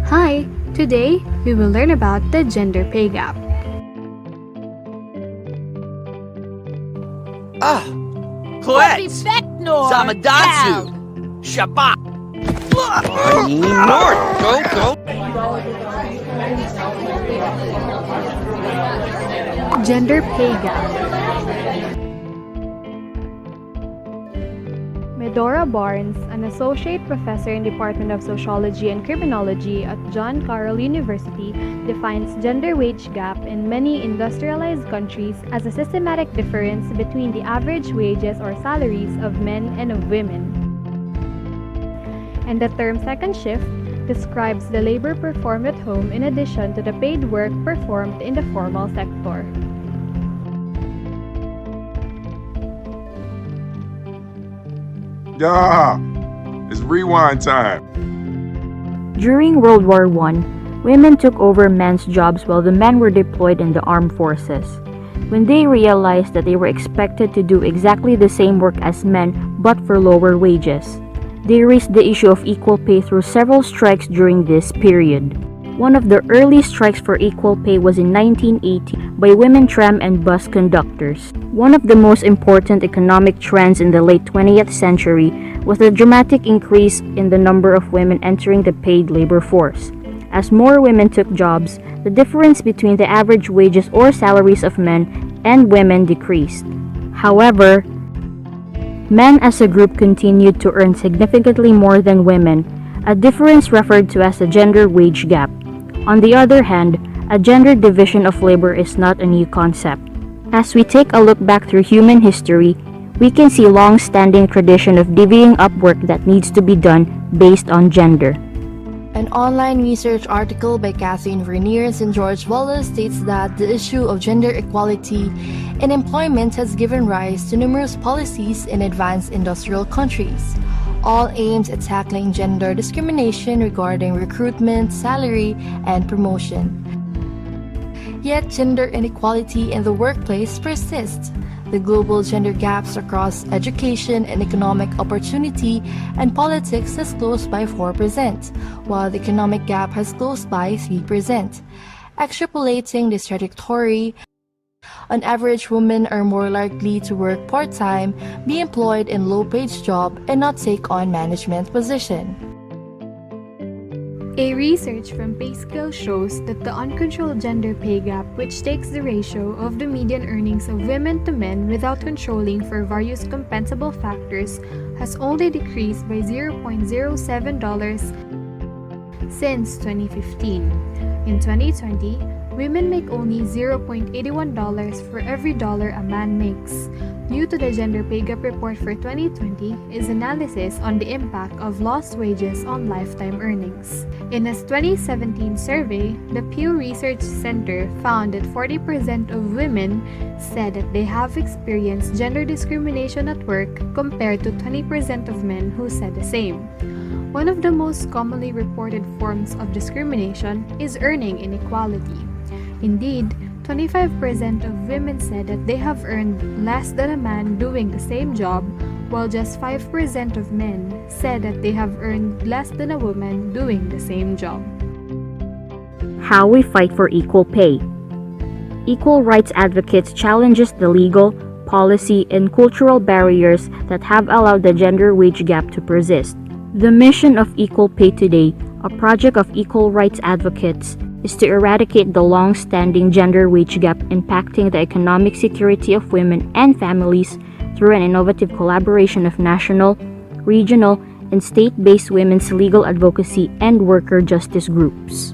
Hi! Today, we will learn about the gender pay gap. Cloet! Perfecto! Zamadatsu! Shabbat! North! Go! Gender pay gap. Medora Barnes, an associate professor in Department of Sociology and Criminology at John Carroll University, defines gender wage gap in many industrialized countries as a systematic difference between the average wages or salaries of men and of women. And the term second shift describes the labor performed at home in addition to the paid work performed in the formal sector. Yeah, it's rewind time. During World War I, women took over men's jobs while the men were deployed in the armed forces. When they realized that they were expected to do exactly the same work as men but for lower wages, they raised the issue of equal pay through several strikes during this period. One of the early strikes for equal pay was in 1980 by women tram and bus conductors. One of the most important economic trends in the late 20th century was the dramatic increase in the number of women entering the paid labor force. As more women took jobs, the difference between the average wages or salaries of men and women decreased. However, men as a group continued to earn significantly more than women, a difference referred to as the gender wage gap. On the other hand, a gender division of labor is not a new concept. As we take a look back through human history, we can see long-standing tradition of divvying up work that needs to be done based on gender. An online research article by Kathleen Verniers and George Wallace states that the issue of gender equality in employment has given rise to numerous policies in advanced industrial countries, all aimed at tackling gender discrimination regarding recruitment, salary, and promotion. Yet gender inequality in the workplace persists. The global gender gaps across education and economic opportunity and politics has closed by 4%, while the economic gap has closed by 3%. Extrapolating this trajectory, on average, women are more likely to work part-time, be employed in low-paid job, and not take on management position. A research from PayScale shows that the uncontrolled gender pay gap, which takes the ratio of the median earnings of women to men without controlling for various compensable factors, has only decreased by $0.07 since 2015. In 2020, women make only $0.81 for every dollar a man makes. New to the Gender Pay Gap Report for 2020 is analysis on the impact of lost wages on lifetime earnings. In a 2017 survey, the Pew Research Center found that 40% of women said that they have experienced gender discrimination at work compared to 20% of men who said the same. One of the most commonly reported forms of discrimination is earning inequality. Indeed, 25% of women said that they have earned less than a man doing the same job, while just 5% of men said that they have earned less than a woman doing the same job. How we fight for equal pay. Equal rights advocates challenges the legal, policy, and cultural barriers that have allowed the gender wage gap to persist. The mission of Equal Pay Today, a project of equal rights advocates, is to eradicate the long-standing gender wage gap impacting the economic security of women and families through an innovative collaboration of national, regional, and state-based women's legal advocacy and worker justice groups.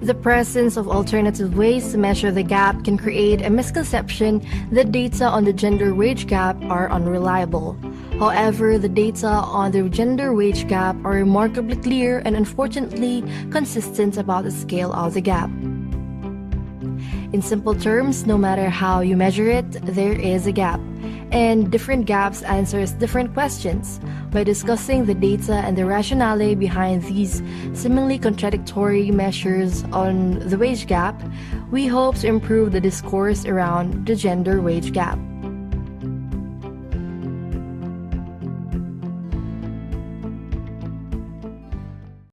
The presence of alternative ways to measure the gap can create a misconception that data on the gender wage gap are unreliable. However, the data on the gender wage gap are remarkably clear and unfortunately consistent about the scale of the gap. In simple terms, no matter how you measure it, there is a gap. And different gaps answers different questions. By discussing the data and the rationale behind these seemingly contradictory measures on the wage gap, we hope to improve the discourse around the gender wage gap.